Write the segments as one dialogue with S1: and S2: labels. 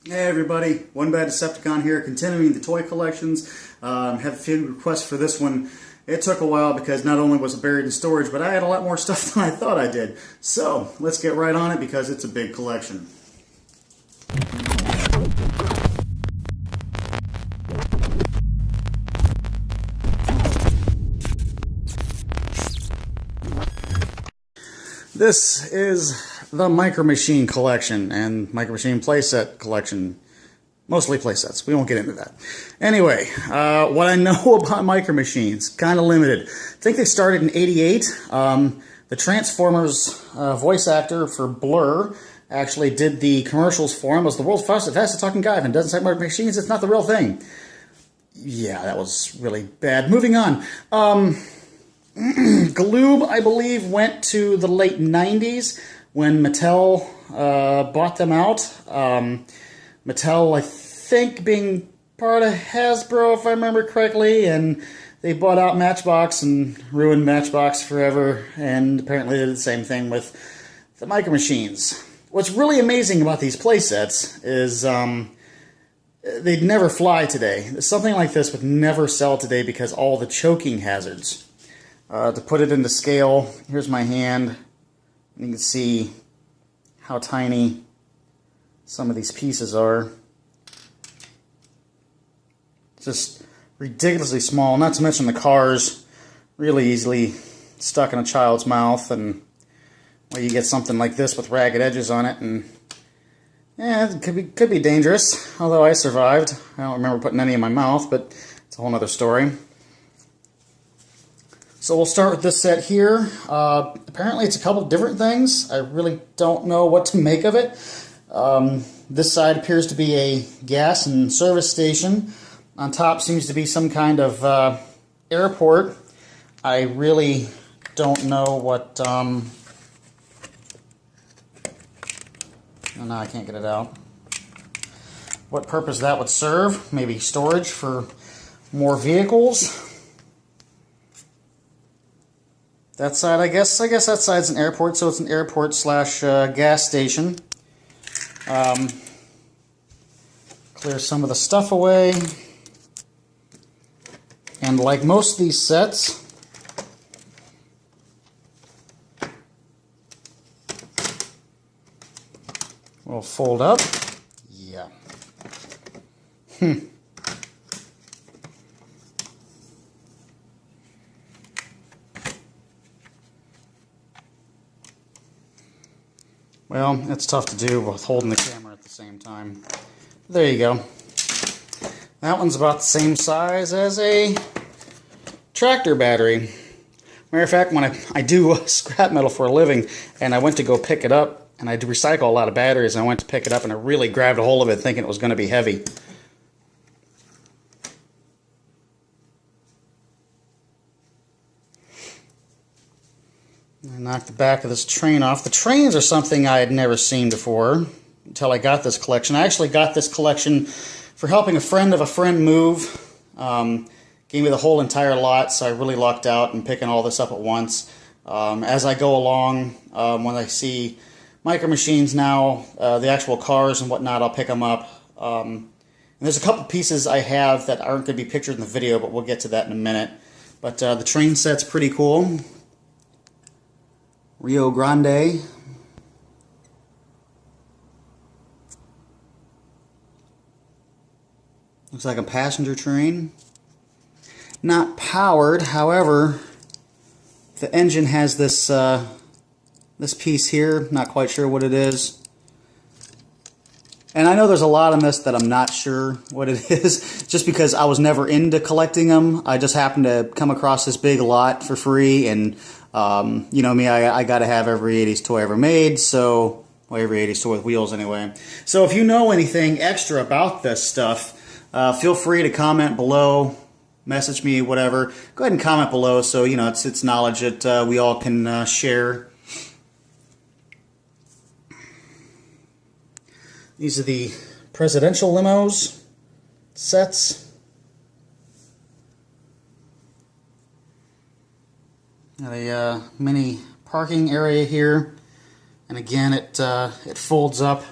S1: Hey everybody, One Bad Decepticon here, continuing the toy collections. Have a few requests for this one. It took a while because not only was it buried in storage, but I had a lot more stuff than I thought I did. So, let's get right on it because it's a big collection. This is the Micro Machine collection and Micro Machine playset collection. Mostly playsets. We won't get into that. Anyway, what I know about Micro Machines, kind of limited. I think they started in '88. The Transformers voice actor for Blur actually did the commercials for him. Was the world's fastest talking guy. If it doesn't say Micro Machines, it's not the real thing. Yeah, that was really bad. Moving on. Galoob, I believe, went to the late 90s when Mattel bought them out. Mattel, I think, being part of Hasbro, if I remember correctly, and they bought out Matchbox and ruined Matchbox forever, and apparently did the same thing with the Micro Machines. What's really amazing about these playsets is they'd never fly today. Something like this would never sell today because all the choking hazards. To put it into scale, here's my hand. You can see how tiny some of these pieces are. Just ridiculously small, not to mention the cars really easily stuck in a child's mouth, and well, you get something like this with ragged edges on it, and yeah, it could be dangerous, although I survived. I don't remember putting any in my mouth, but it's a whole other story. So we'll start with this set here. Apparently it's a couple different things. I really don't know what to make of it. This side appears to be a gas and service station. On top seems to be some kind of airport. I really don't know what... Oh, no, I can't get it out. What purpose that would serve. Maybe storage for more vehicles. That side, I guess that side's an airport, so it's an airport slash gas station. Clear some of the stuff away. And like most of these sets, we'll fold up. Yeah. Well, it's tough to do with holding the camera at the same time. There you go. That one's about the same size as a tractor battery. Matter of fact, when I do scrap metal for a living, and I went to go pick it up, and I do recycle a lot of batteries, and I went to pick it up, and I really grabbed a hold of it thinking it was going to be heavy. I knocked the back of this train off. The trains are something I had never seen before until I got this collection. I actually got this collection for helping a friend of a friend move. Gave me the whole entire lot, so I really lucked out in picking all this up at once. As I go along, when I see Micro Machines now, the actual cars and whatnot, I'll pick them up. And there's a couple pieces I have that aren't going to be pictured in the video, but we'll get to that in a minute. But the train set's pretty cool. Rio Grande. Looks like a passenger train. Not powered, however, the engine has this this piece here. Not quite sure what it is. And I know there's a lot on this that I'm not sure what it is, just because I was never into collecting them. I just happened to come across this big lot for free, and you know me, I got to have every 80s toy ever made, so, well, every 80s toy with wheels anyway. So if you know anything extra about this stuff, feel free to comment below, message me, whatever. Go ahead and comment below so, you know, it's knowledge that we all can share. These are the presidential limos sets. Got a mini parking area here, and again it folds up.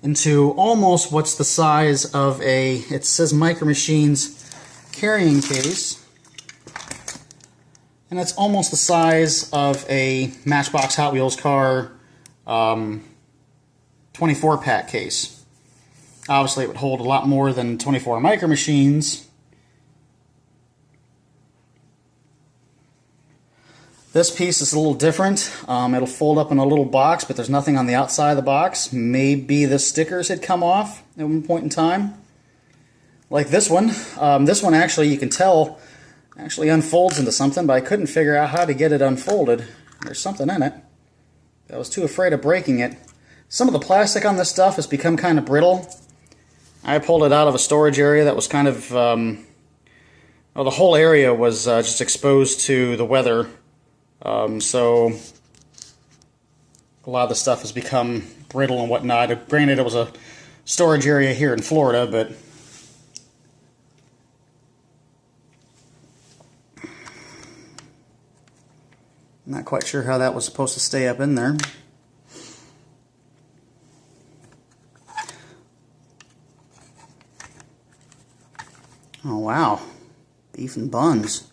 S1: into almost what's the size of a, it says Micro Machines carrying case, and it's almost the size of a Matchbox Hot Wheels car 24-pack case. Obviously it would hold a lot more than 24 Micro Machines. This piece is a little different. It'll fold up in a little box, but there's nothing on the outside of the box. Maybe the stickers had come off at one point in time. Like this one. This one actually, you can tell, actually unfolds into something, but I couldn't figure out how to get it unfolded. There's something in it. I was too afraid of breaking it. Some of the plastic on this stuff has become kind of brittle. I pulled it out of a storage area that was kind of, well, the whole area was just exposed to the weather. So a lot of the stuff has become brittle and whatnot. Granted, it was a storage area here in Florida, but I'm not quite sure how that was supposed to stay up in there. Oh wow, beef and buns.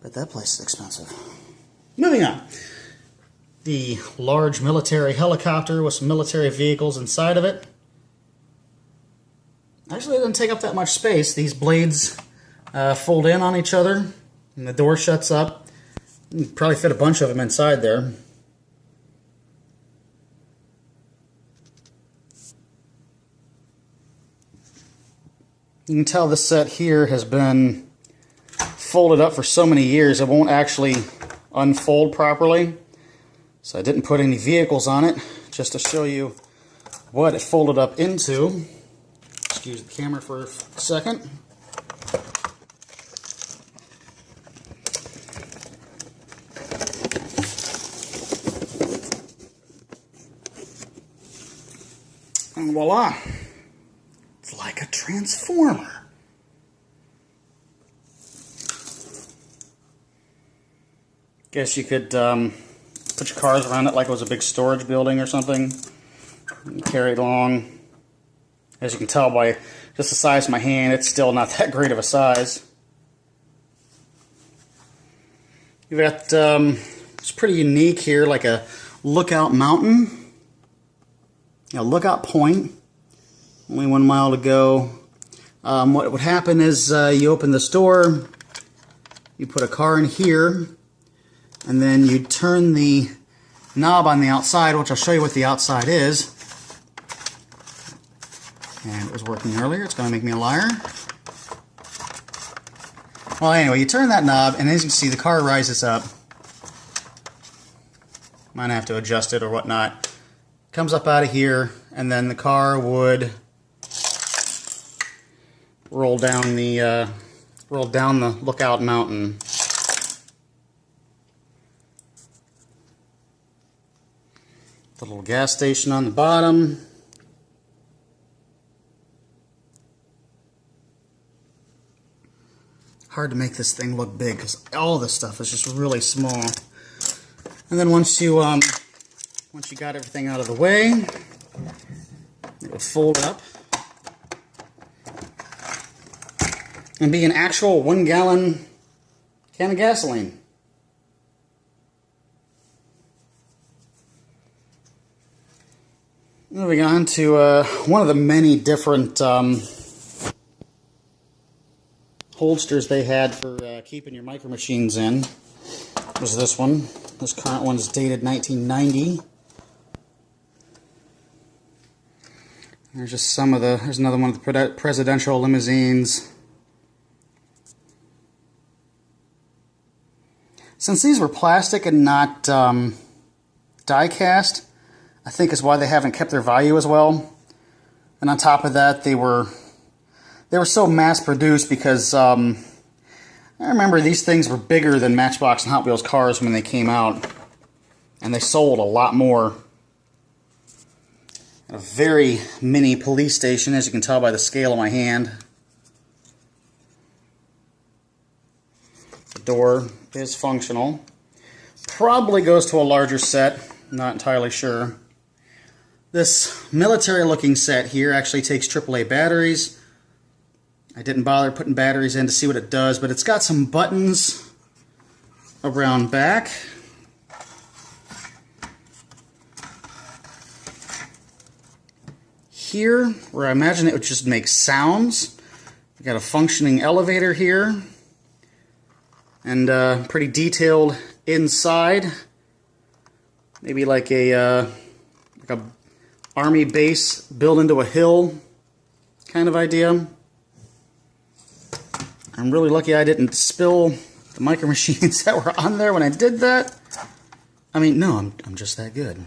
S1: But that place is expensive. Moving on. The large military helicopter with some military vehicles inside of it. Actually, it doesn't take up that much space. These blades fold in on each other, and the door shuts up. You can probably fit a bunch of them inside there. You can tell this set here has been folded up for so many years it won't actually unfold properly. So I didn't put any vehicles on it just to show you what it folded up into. Excuse the camera for a second. And voila! It's like a transformer. Guess you could put your cars around it like it was a big storage building or something and carry it along. As you can tell by just the size of my hand, it's still not that great of a size. You've got, it's pretty unique here, like a lookout mountain, a lookout point, only 1 mile to go. What would happen is you open this door, you put a car in here, and then you turn the knob on the outside, which I'll show you what the outside is. And it was working earlier. It's going to make me a liar. Well, anyway, you turn that knob, and as you can see, the car rises up. Might have to adjust it or whatnot. Comes up out of here, and then the car would roll down the lookout mountain. The little gas station on the bottom. Hard to make this thing look big because all this stuff is just really small. And then once you got everything out of the way, it would fold up and be an actual 1-gallon can of gasoline. Moving on to one of the many different holsters they had for keeping your Micro Machines in was this one. This current one is dated 1990. There's just some of the, there's another one of the presidential limousines. Since these were plastic and not die cast, I think is why they haven't kept their value as well. And on top of that, they were so mass produced because I remember these things were bigger than Matchbox and Hot Wheels cars when they came out, and they sold a lot more. A very mini police station, as you can tell by the scale of my hand. The door is functional. Probably goes to a larger set, not entirely sure. This military looking set here actually takes AAA batteries. I didn't bother putting batteries in to see what it does, but it's got some buttons around back. Here, where I imagine it would just make sounds. You got a functioning elevator here, and pretty detailed inside. Maybe like a army base built into a hill kind of idea. I'm really lucky I didn't spill the micro machines that were on there when I did that. I mean, no, I'm just that good.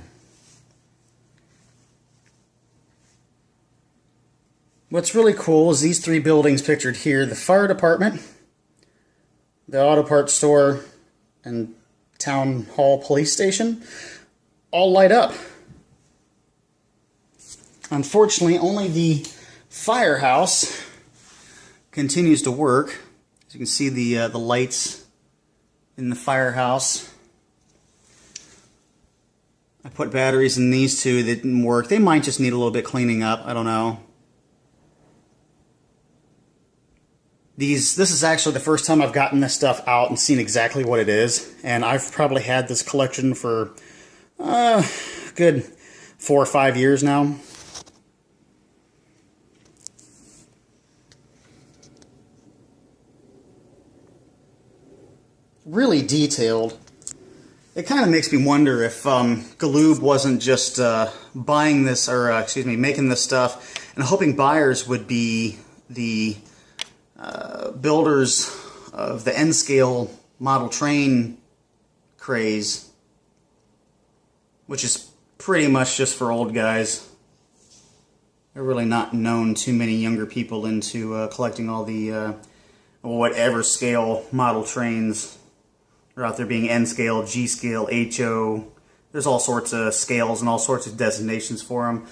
S1: What's really cool is these three buildings pictured here: the fire department, the auto parts store, and town hall police station, all light up. Unfortunately, only the firehouse continues to work. As you can see, the lights in the firehouse. I put batteries in these two that didn't work. They might just need a little bit cleaning up. I don't know. This is actually the first time I've gotten this stuff out and seen exactly what it is. And I've probably had this collection for a good 4 or 5 years now. Really detailed. It kind of makes me wonder if Galoob wasn't just buying this, or making this stuff and hoping buyers would be the builders of the N-scale model train craze, which is pretty much just for old guys. They're really not known too many younger people into collecting all the whatever scale model trains are out there, being N-scale, G-scale, HO. There's all sorts of scales and all sorts of designations for them.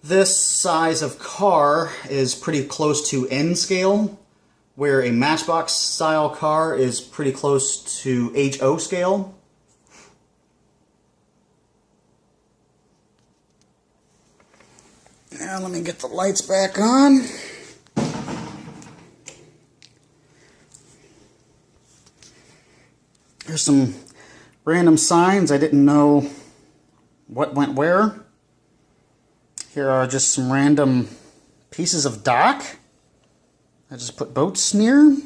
S1: This size of car is pretty close to N-scale, where a Matchbox style car is pretty close to HO scale. Now let me get the lights back on. There's some random signs. I didn't know what went where. Here are just some random pieces of dock. I just put boats near.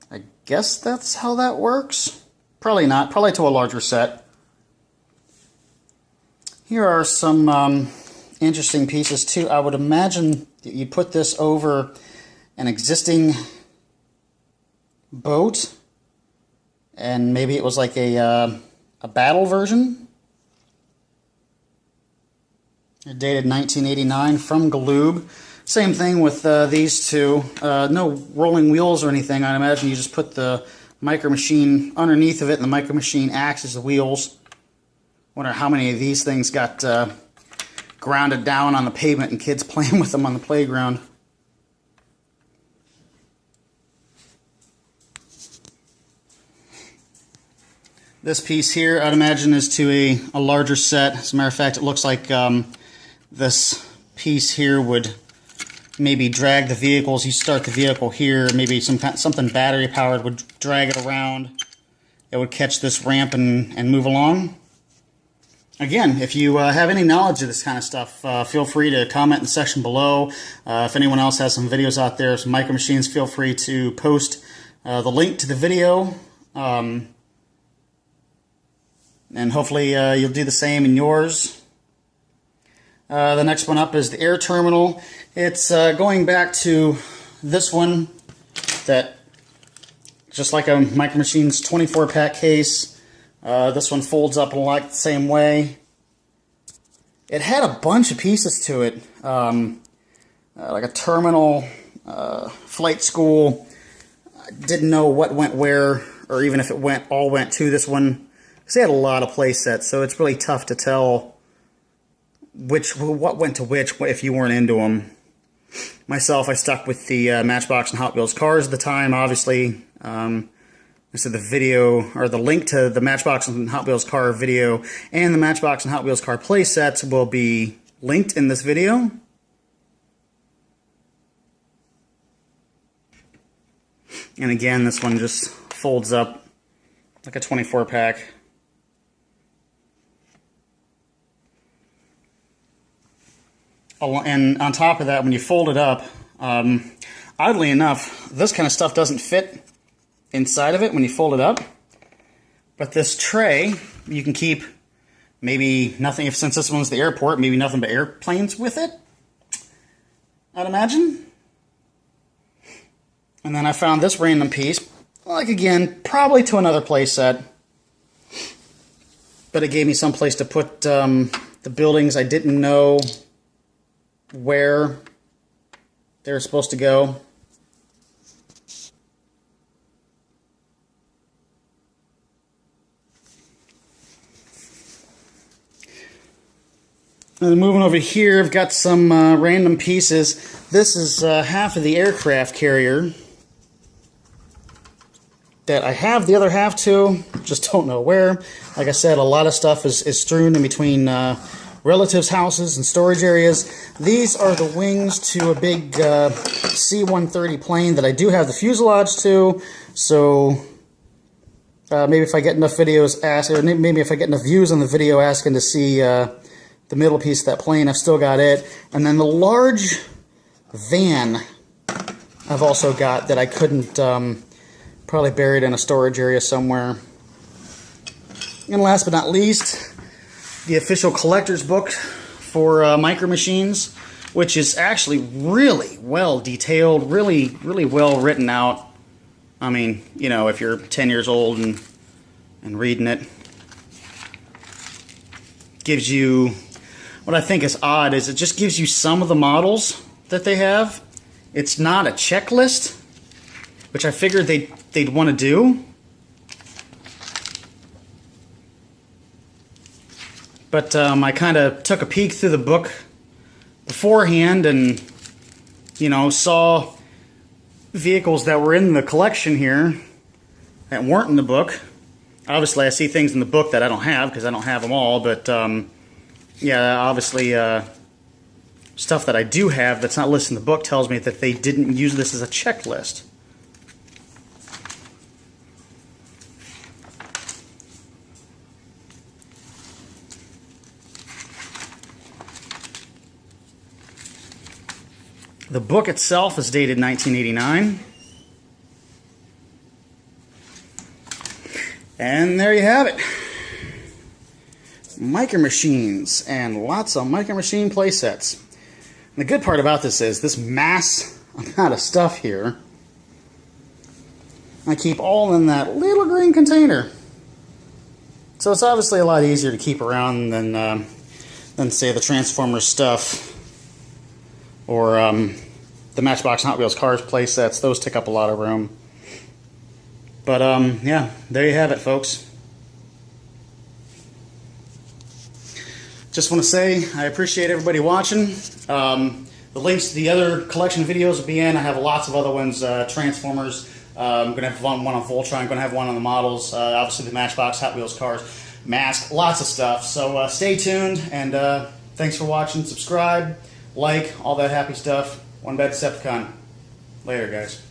S1: I guess that's how that works. Probably not. Probably to a larger set. Here are some interesting pieces too. I would imagine that you put this over an existing boat, and maybe it was like a battle version. They're dated 1989 from Galoob. Same thing with these two. No rolling wheels or anything. I imagine you just put the micro machine underneath of it, and the micro machine acts as the wheels. Wonder how many of these things got grounded down on the pavement and kids playing with them on the playground. This piece here, I'd imagine, is to a larger set. As a matter of fact, it looks like this piece here would maybe drag the vehicles. You start the vehicle here, maybe something battery powered would drag it around. It would catch this ramp and move along. Again, if you have any knowledge of this kind of stuff, feel free to comment in the section below. If anyone else has some videos out there, some micro machines, feel free to post the link to the video. And hopefully you'll do the same in yours. The next one up is the air terminal. It's going back to this one, that just like a Micro Machines 24-pack case. This one folds up in like the same way. It had a bunch of pieces to it, like a terminal, flight school. I didn't know what went where, or even if it all went to this one, because they had a lot of play sets, so it's really tough to tell what went to which if you weren't into them. Myself, I stuck with the Matchbox and Hot Wheels cars at the time, obviously. So the video, or the link to the Matchbox and Hot Wheels car video and the Matchbox and Hot Wheels car play sets will be linked in this video. And again, this one just folds up like a 24 pack. And on top of that, when you fold it up, oddly enough, this kind of stuff doesn't fit inside of it when you fold it up. But this tray, you can keep maybe nothing, since this one's the airport, maybe nothing but airplanes with it, I'd imagine. And then I found this random piece, like again, probably to another play set. But it gave me some place to put the buildings I didn't know where they were supposed to go. And moving over here, I've got some random pieces. This is half of the aircraft carrier that I have the other half to, just don't know where. Like I said, a lot of stuff is strewn in between relatives' houses and storage areas. These are the wings to a big C-130 plane that I do have the fuselage to, so maybe if I get enough videos asked, or maybe if I get enough views on the video asking to see the middle piece of that plane, I've still got it. And then the large van I've also got that I couldn't, probably buried in a storage area somewhere. And last but not least, the official collector's book for Micro Machines, which is actually really well detailed, really well written out. I mean, you know, if you're 10 years old and reading it, gives you, what I think is odd is it just gives you some of the models that they have. It's not a checklist, which I figured they'd want to do. But I kind of took a peek through the book beforehand and, you know, saw vehicles that were in the collection here that weren't in the book. Obviously, I see things in the book that I don't have because I don't have them all, but yeah, obviously stuff that I do have that's not listed in the book tells me that they didn't use this as a checklist. The book itself is dated 1989. And there you have it. Micro Machines and lots of Micro Machine playsets. And the good part about this is this mass amount of stuff here, I keep all in that little green container. So it's obviously a lot easier to keep around than say the Transformers stuff. Or the Matchbox Hot Wheels Cars playsets. Those take up a lot of room. But yeah, there you have it, folks. Just want to say I appreciate everybody watching. The links to the other collection videos will be in. I have lots of other ones, Transformers. I'm going to have one on Voltron. I'm going to have one on the models. Obviously the Matchbox Hot Wheels Cars mask. Lots of stuff. So stay tuned, and thanks for watching. Subscribe, like, all that happy stuff. One bad Decepticon. Later, guys.